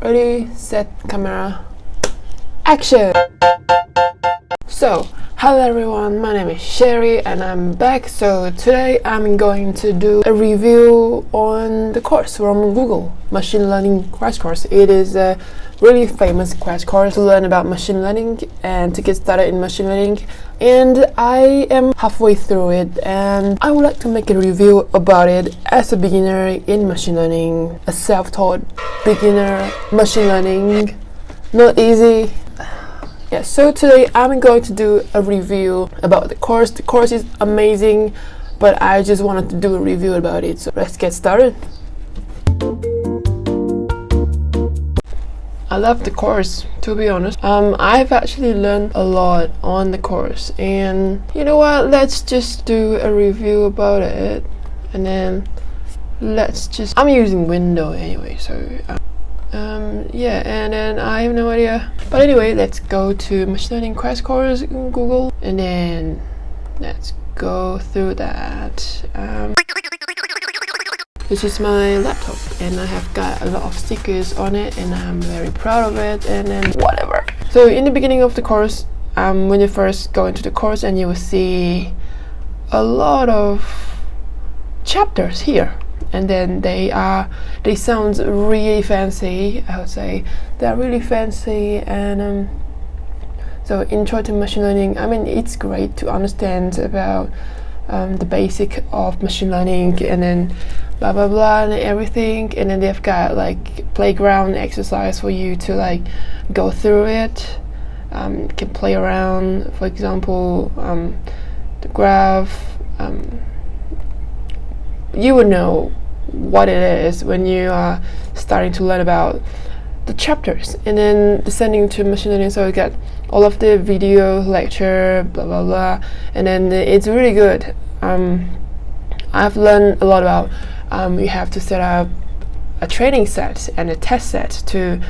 Ready, set, camera, action! So, hello everyone, my name is Sheary and I'm back. So today I'm going to do a review on the course from Google, Machine Learning Crash Course. It is a really famous crash course to learn about machine learning and to get started in machine learning. And I am halfway through it and I would like to make a review about it as a beginner in machine learning, a self-taught beginner machine learning, not easy. Yeah, so today I'm going to do a review about the course. The course is amazing, but I just wanted to do a review about it. So let's get started. I love the course, to be honest. I've actually learned a lot on the course, and you know what? Let's just do a review about it, and then I'm using Windows anyway, so. Yeah, and then I have no idea. But anyway, let's go to Machine Learning Crash Course in Google, and then let's go through that. This is my laptop, and I have got a lot of stickers on it, and I'm very proud of it, and then whatever. So in the beginning of the course, when you first go into the course, and you will see a lot of chapters here. And then they sound really fancy. I would say they're really fancy. And so intro to machine learning, I mean, it's great to understand about the basic of machine learning, and then blah blah blah and everything. And then they've got like playground exercise for you to like go through it. You can play around, for example, the graph. You would know what it is when you are starting to learn about the chapters, and then descending to machine learning. So you get all of the video lecture, blah blah blah, and then it's really good. I've learned a lot about you have to set up a training set and a test set to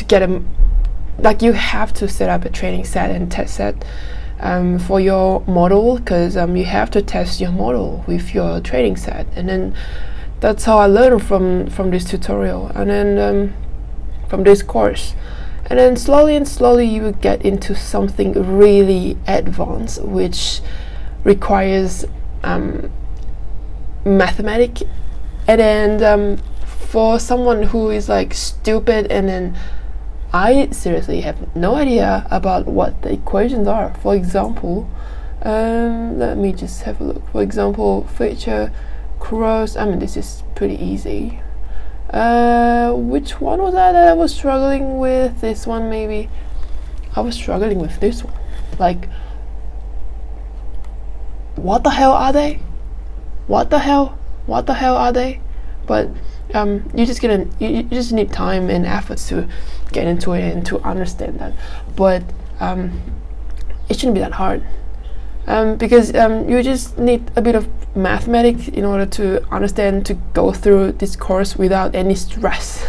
get a, like you have to set up a training set and test set for your model, because you have to test your model with your training set. And then that's how I learned from this tutorial, and then from this course. And then slowly you will get into something really advanced, which requires mathematics. And then for someone who is like stupid, and then I seriously have no idea about what the equations are. For example, let me just have a look. For example, feature cross. I mean, this is pretty easy. Which one was that I was struggling with? This one, maybe. I was struggling with this one. Like, what the hell are they? What the hell are they? But you just need time and efforts to get into it and to understand that. But it shouldn't be that hard, because you just need a bit of mathematics in order to understand, to go through this course without any stress.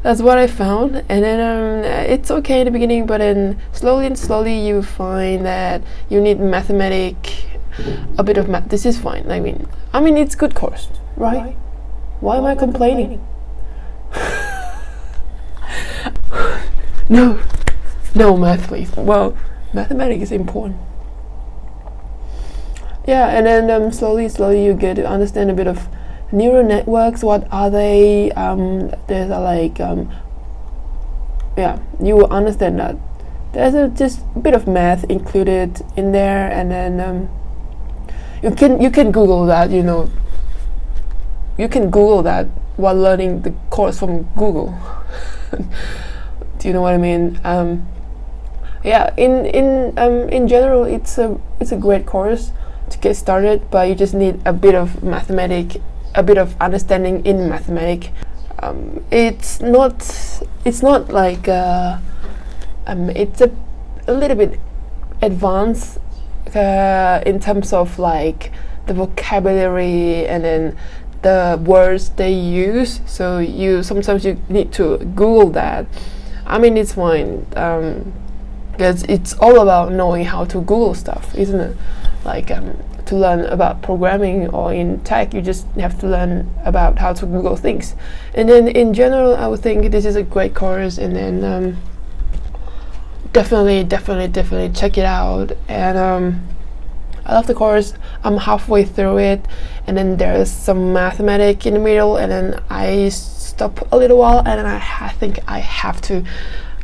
That's what I found. And then it's okay in the beginning, but then slowly you find that you need mathematics, a bit of math. This is fine. I mean it's good course, right? Why am I complaining? No math, please. Well, mathematics is important. Yeah, and then slowly you get to understand a bit of neural networks. What are they? There's like yeah, you will understand that. There's just a bit of math included in there, and then you can Google that. You know, you can Google that while learning the course from Google. Do you know what I mean? Yeah, in general, it's a great course to get started, but you just need a bit of mathematics, a bit of understanding in mathematics. It's not like it's a little bit advanced in terms of like the vocabulary and then the words they use. So sometimes you need to Google that. I mean, it's fine, because it's all about knowing how to Google stuff, isn't it? Like have to learn about programming, or in tech you just have to learn about how to Google things. And then in general, I would think this is a great course, and then definitely check it out. And I love the course. I'm halfway through it, and then there's some mathematics in the middle, and then I stop a little while, and then I think I have to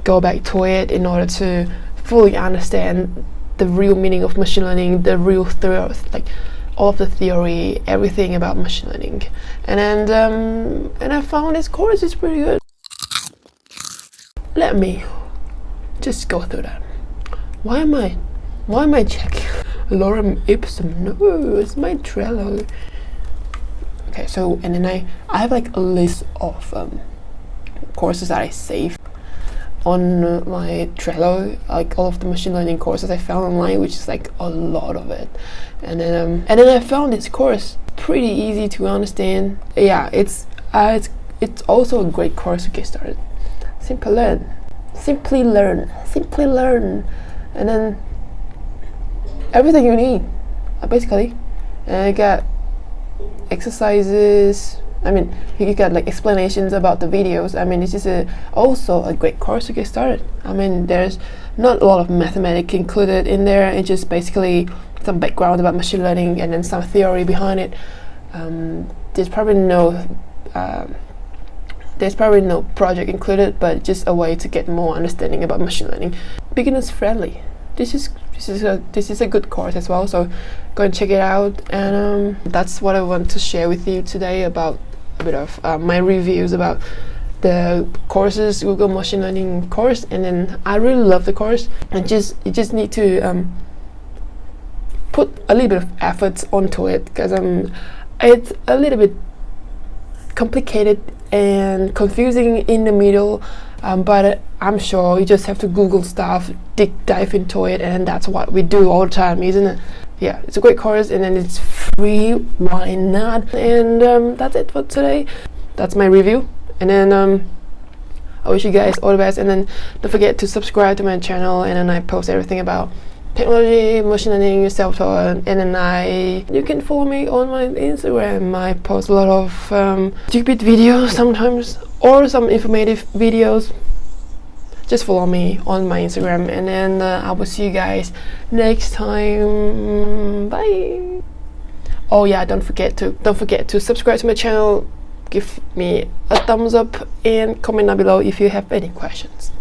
go back to it in order to fully understand the real meaning of machine learning, the real like all of the theory, everything about machine learning. And then and I found this course is pretty good. Let me just go through that. Why am I checking lorem ipsum? No, it's my Trello. Okay, so and then I have like a list of courses that I save on my Trello, like all of the machine learning courses I found online, which is like a lot of it. And then I found this course pretty easy to understand. Yeah, it's also a great course to get started. Simply learn, and then everything you need, basically. And I got exercises. I mean, you got like explanations about the videos. I mean, this is also a great course to get started. I mean, there's not a lot of mathematics included in there. It's just basically some background about machine learning and then some theory behind it. There's probably no project included, but just a way to get more understanding about machine learning. Beginners friendly. This is a good course as well, so go and check it out. And that's what I want to share with you today, about a bit of my reviews about the courses, Google machine learning course. And then I really love the course, and you just need to put a little bit of effort onto it, because it's a little bit complicated and confusing in the middle, but I'm sure you just have to Google stuff, dive into it, and that's what we do all the time, isn't it? Yeah, it's a great course, and then it's free. Why not? And that's it for today. That's my review, and then I wish you guys all the best. And then don't forget to subscribe to my channel, and then I post everything about technology, machine learning, self-taught. And then you can follow me on my Instagram. I post a lot of stupid videos sometimes, or some informative videos. Just follow me on my Instagram, and then I will see you guys next time. Bye. Oh yeah, don't forget to subscribe to my channel, give me a thumbs up, and comment down below if you have any questions.